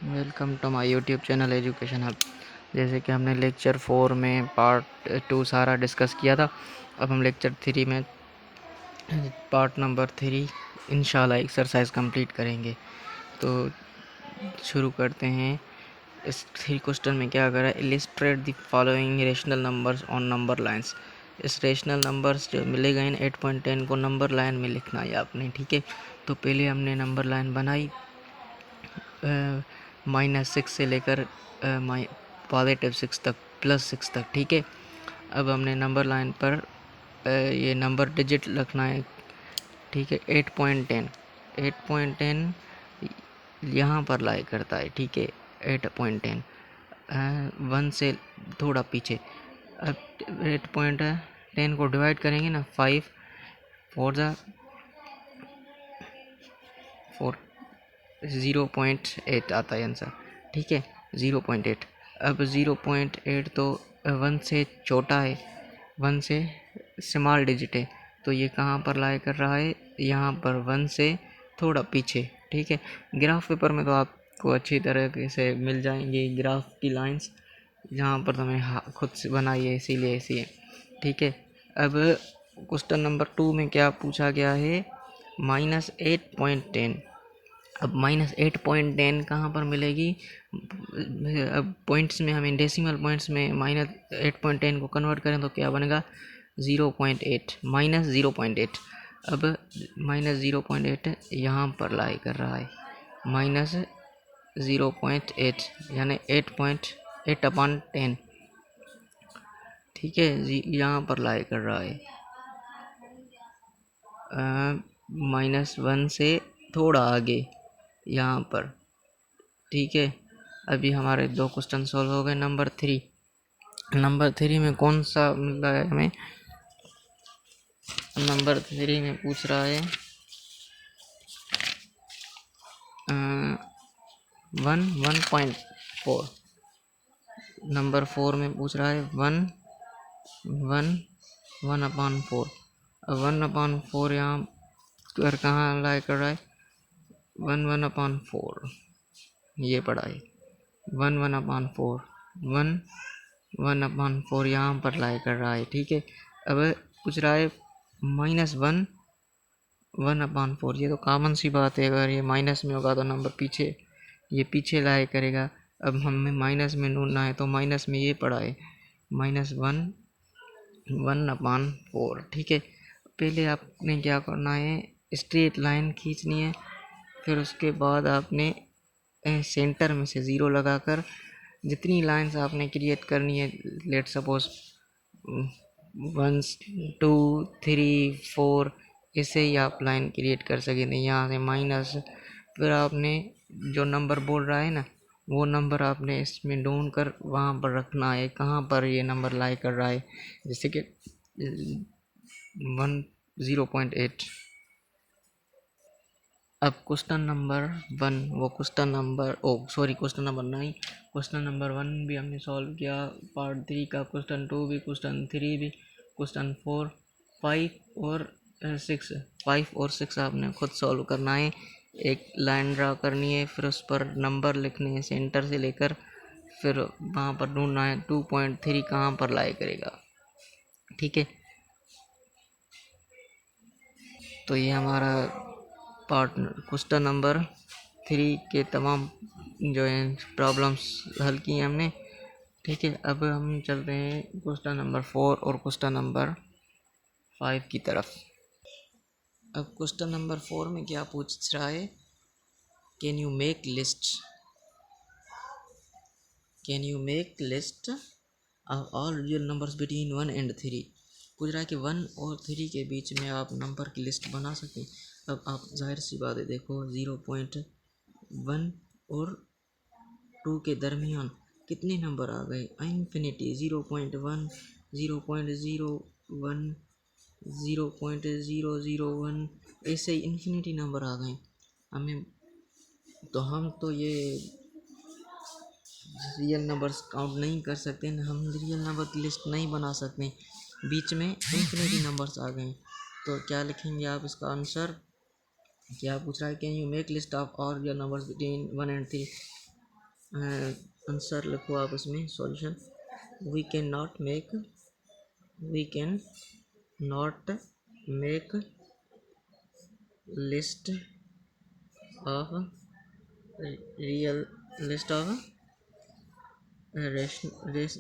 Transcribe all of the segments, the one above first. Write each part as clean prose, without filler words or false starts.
Welcome to my YouTube channel education hub. जैसे कि हमने लेक्चर 4 में पार्ट 2 सारा डिस्कस किया था। अब हम लेक्चर 3 में पार्ट नंबर 3 इंशाल्लाह एक्सरसाइज कंप्लीट करेंगे। तो शुरू करते हैं। इस 3 क्वेश्चन में क्या करा है, illustrate the following rational numbers on number lines. इस रेशनल नंबर्स जो मिलेगा इन 8.10 को नंबर लाइन में लिखना है आपने, ठीक है। तो पहले हमने नंबर लाइन बनाई -6 से लेकर +6 तक, +6 तक, ठीक है। अब हमने नंबर लाइन पर ये नंबर डिजिट रखना है, ठीक है। 8.10 यहाँ पर लाई करता है, ठीक है। 8.10 1 से थोड़ा पीछे। अब 8.10 को डिवाइड करेंगे ना, 5 4 0.8 आता है आंसर, ठीक है। 0.8। अब 0.8 तो 1 से छोटा है, 1 से स्मॉल डिजिट है, तो ये कहाँ पर लाई कर रहा है, यहाँ पर 1 से थोड़ा पीछे, ठीक है। ग्राफ पेपर में तो आपको अच्छी तरह से मिल जाएंगी ग्राफ की लाइंस, जहाँ पर तुम्हें खुद से बनाई है, इसीलिए ऐसी है, ठीक है। अब क्वेश्चन नंबर 2 में क्या पूछा गया है, -8.10। अब -8.10 कहाँ पर मिलेगी। अब पॉइंट्स में हमें डेसिमल पॉइंट्स में -8.10 को कन्वर्ट करें तो क्या बनेगा, 0.8 -0.8। अब -0.8 यहाँ पर लाई कर रहा है, -0.8 यानी 8.8/10, ठीक है जी, यहाँ पर लाई कर रहा है -1 से थोड़ा आगे यहाँ पर, ठीक है। अभी हमारे 2 क्वेश्चन सॉल्व हो गए। नंबर 3 में कौन सा मिला है हमें, नंबर 3 में पूछ रहा है 1.4। नंबर 4 में पूछ रहा है 1/4। अब 1/4 यहाँ पर कहाँ लाई कर रहा है, 1/4 ये पड़ा है, 1/4 1/4 यहाँ पर लाई कर रहा है, ठीक है। अब पूछ रहा है -1 1/4, ये तो कॉमन सी बात है, अगर ये माइनस में होगा तो नंबर पीछे, ये पीछे लाई करेगा। अब हमें माइनस में ढूंढना है, तो माइनस में ये पड़ा है -1 1/4, ठीक है। पहले आपने क्या करना है, स्ट्रेट लाइन खींचनी है, फिर उसके बाद आपने सेंटर में से 0 लगाकर जितनी लाइंस आपने क्रिएट करनी है, लेट सपोज 1 2 3 4, ऐसे ही आप लाइन क्रिएट कर सकेंगे। यहाँ से माइनस, फिर आपने जो नंबर बोल रहा है ना, वो नंबर आपने इसमें ढूंढ कर वहाँ पर रखना है, कहाँ पर ये नंबर लाई कर रहा है, जैसे कि 0.8। अब क्वेश्चन नंबर 1, वो question number question number 9, question number 1 भी हमने सॉल्व किया, पार्ट 3 का क्वेश्चन 2 भी, क्वेश्चन 3 भी, क्वेश्चन 4 5 और 6 आपने खुद सॉल्व करना है। एक लाइन ड्रा करनी है, फिर उस पर नंबर लिखने हैं सेंटर से लेकर, फिर वहाँ पर ढूंढना है 2.3 कहाँ पर लाई करेगा, ठीक है। तो ये हमारा पार्ट क्वेश्चन नंबर 3 के तमाम जो है प्रॉब्लम्स हल की हैं हमने, ठीक है। अब हम चलते हैं क्वेश्चन नंबर 4 और क्वेश्चन नंबर 5 की तरफ। अब क्वेश्चन नंबर 4 में क्या पूछ रहा है, can you make list of all real numbers between 1 and 3। पूछ रहा है कि 1 और 3 के बीच में आप नंबर की लिस्ट बना सकते हैं। अब आप जाहिर सी बात है, देखो 0.1 और 2 के दरमियान कितने नंबर आ गए, इन्फिनिटी। 0.1 0.01 0.001 ऐसे ही इन्फिनिटी नंबर आ गए हमें। तो हम तो ये रियल नंबर्स काउंट नहीं कर सकते, हम रियल नंबर की लिस्ट नहीं बना सकते, बीच में इन्फिनिटी नंबर्स आ गए। तो क्या लिखेंगे आप इसका आंसर, क्या पूछ रहा है, can you make list of all real numbers between 1 and 3। Answer लिखो आप उसमें solution. We can not make list of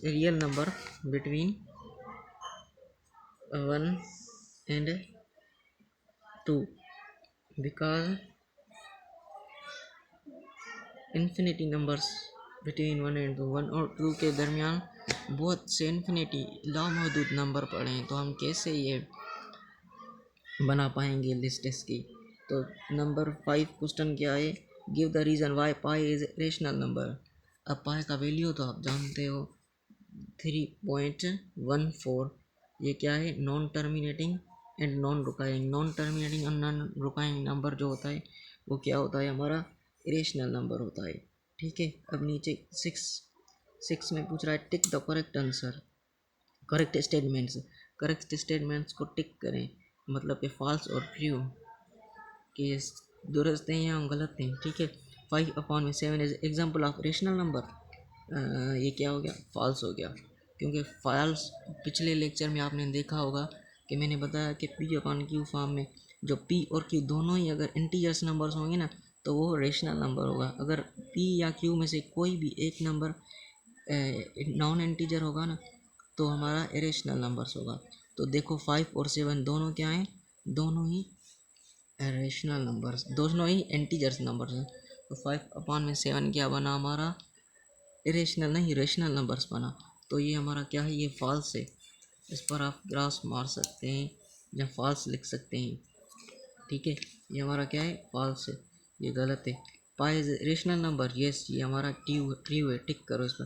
real number between 1 and 2 because infinity numbers between 1 and 2, 1 और 2 के दरमियान बहुत से इन्फिनिटी लामहदूद नंबर पड़े हैं, तो हम कैसे ये बना पाएंगे लिस्ट इसकी। तो नंबर 5 क्वेश्चन क्या है, give the reason why pi is rational number. अब पाई का वैल्यू तो आप जानते हो 3.14। ये क्या है, नॉन टर्मिनेटिंग एंड नॉन रुकाइंग। नॉन टर्मिनेटिंग और नॉन रुकाइंग नंबर जो होता है वो क्या होता है, हमारा इरेशनल नंबर होता है। ठीक है, अब नीचे 6 में पूछ रहा है tick the correct answer, correct statements को टिक करें, मतलब कि फॉल्स और ट्रू कि दुरुस्त हैं या गलत हैं। ठीक है, 5/7 is example of rational number. ये क्या हो गया, फॉल्स हो गया, क्योंकि फॉल्स पिछले लेक्चर में आपने देखा होगा कि मैंने बताया कि P/Q फॉर्म में जो P और Q दोनों ही अगर इंटीजर्स नंबर्स होंगे ना तो वो रेशनल नंबर होगा। अगर P या Q में से कोई भी एक नंबर नॉन इंटीजर होगा ना तो हमारा इरेशनल नंबर्स होगा। तो देखो 5 और 7 दोनों क्या हैं, दोनों ही रेशनल नंबर्स, दोनों ही इंटीजर्स नंबर्स हैं। तो 5/7 क्या बना, हमारा इरेशनल नहीं रेशनल नंबर्स बना। तो ये हमारा क्या है, ये फॉल्स है। इस पर आप क्रॉस मार सकते हैं या फॉल्स लिख सकते हैं। ठीक है, ये हमारा क्या है, फॉल्स है, ये गलत है। Pi is rational number, yes ये हमारा ट्रू है, टिक करो इस पर।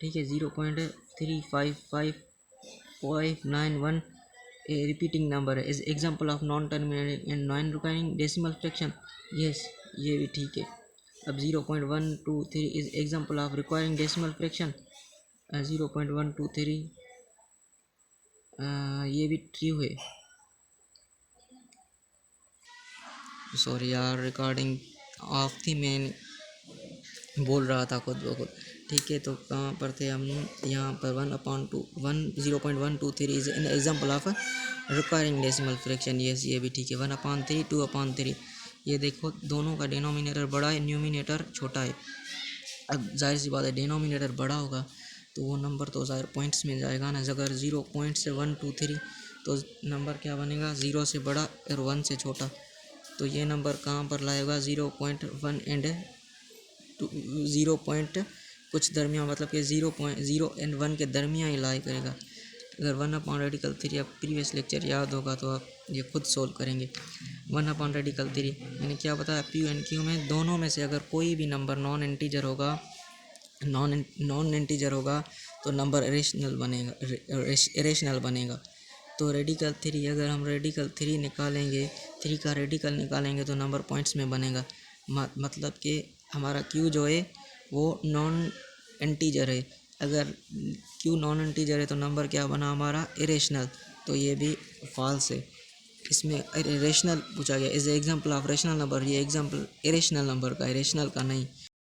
ठीक है, 0.355591 ए रिपीटिंग नंबर है, is example of non terminating and non requiring decimal fraction, yes ये भी ठीक है। अब 0.123 is example of requiring decimal fraction, 0.123 ये भी ट्रू है। सॉरी यार, रिकॉर्डिंग ऑफ थी, मैं बोल रहा था खुद ब खुद। ठीक है, तो कहाँ पर थे हम, यहाँ पर 0.123 is an example of requiring decimal fraction, yes ये भी ठीक है। 1/3 2/3, ये देखो दोनों का डिनोमिनेटर बड़ा है, न्यूमिनेटर छोटा है। अब जाहिर सी बात है डिनोमिनेटर बड़ा होगा तो वो नंबर तो ज़ाहिर पॉइंट्स में जाएगा ना। अगर 0.123 तो नंबर क्या बनेगा, 0 से बड़ा और 1 से छोटा। तो ये नंबर कहाँ पर लाएगा, 0.1 एंड 0 पॉइंट कुछ दरमियान, मतलब कि 0 एंड 1 के दरमियान ही लाई करेगा। अगर 1/3 आप प्रीवियस लेक्चर याद होगा तो आप ये खुद सोल्व करेंगे। 1/3 मैंने क्या बताया, P एंड Q में दोनों में से अगर कोई भी नंबर नॉन इंटीजर होगा तो नंबर इरेशनल बनेगा। तो रेडिकल 3, अगर हम रेडिकल 3 निकालेंगे, 3 का रेडिकल निकालेंगे तो नंबर पॉइंट्स में बनेगा। मतलब कि हमारा Q जो है वो नॉन इंटीजर है। अगर Q नॉन इंटीजर है तो नंबर क्या बना, हमारा इरेशनल। तो ये भी फॉल्स है। इसमें रेशनल पूछा गया, is example of rational number, ये एग्जाम्पल इरेशनल नंबर का, इरेशनल का नहीं।